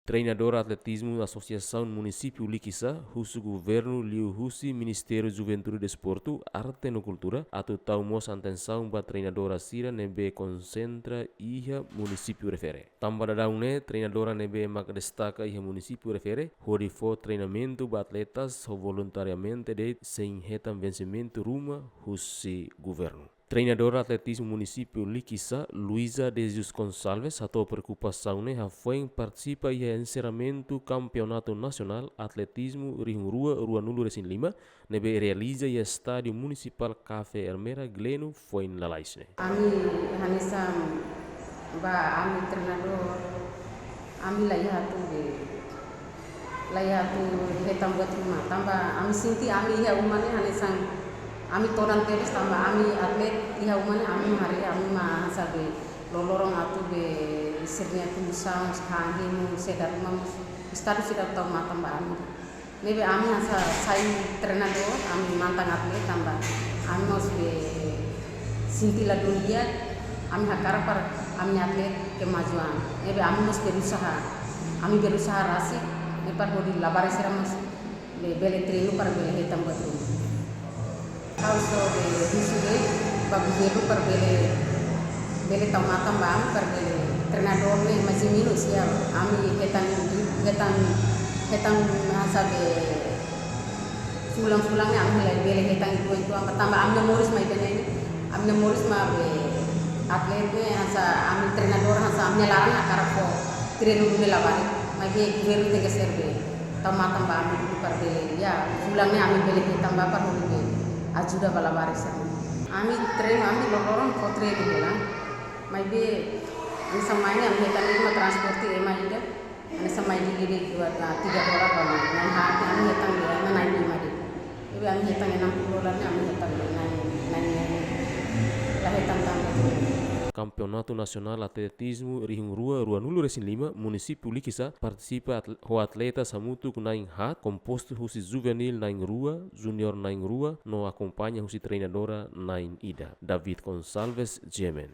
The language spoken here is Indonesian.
Treinador atletismo da Associação Município Liquiça, Husu Governo Liu Husi Ministério Juventude e Desporto, Arte e Cultura, atau tau mos atenção ba treinadora Sira nebe concentra iha município refere. Tambah da daune, treinadora nebe mak destaca iha município refere, hori fo treinamento ba atletas ho voluntariamente de sem retam vencimento ruma Husi Governo. Treinadora atletismo município Liquiça, Luisa de Jesus Gonçalves, atau preocupação foi participa em encerramento campeonato nacional atletismo Rihung Rua Ruanulu Resin 5, nebe realiza e estádio municipal Café Hermera Gleno foi na laisne. Ami Hanisa ba ami treinador ami layatu hetam buat rumah tambah ami sinti ami ya umane Hanisa ami toran teres tambah ami atlet iha umane ami hari ami ma sabe lolorong atu be isirnya tu musang sahangi mu sedar mam stadu sudah tahu ma tambah ami nebe ami asa sai treinador ami mantang atlet tambah ami mos be sinti la dunia ami hakara par ami atlet kemajuan nebe ami mos berusaha rasi ne par hodi labare siramas be bele treino par bele hetam batu also de disude baguzeru per bele tamatam bang per bele treinador ne masih minus ya ami hetang sabe fulang ne ami bele hetang itu tambah ami memoris mai bene ami memoris ma be atlet ne asa ami treinador asa ami larang akara ko treino dulu labari mai be guveru te serbe tamatam bang ami per bele ya fulang ne ami bele hetang ba par hodi ajuda balabari sama. Ami treino ami lorong ko treino bilang. Mai be ani samanya ami hetan ma transporti ema ida. Ani samai di 3 dolar ba mai. Nan ha ami hetan dia na nai ma di. Ibe ami hetan $60 ni ami hetan nai la hetan tambah. Campeonato Nacional Atletismo Rihung Rua Ruanulu Resin 5, Município Liquiça, participa ho atletas hamutu naing hat, composto husi juvenil naing rua, junior naing rua, no acompanha husi treinadora naing ida. David Gonçalves, Jemen.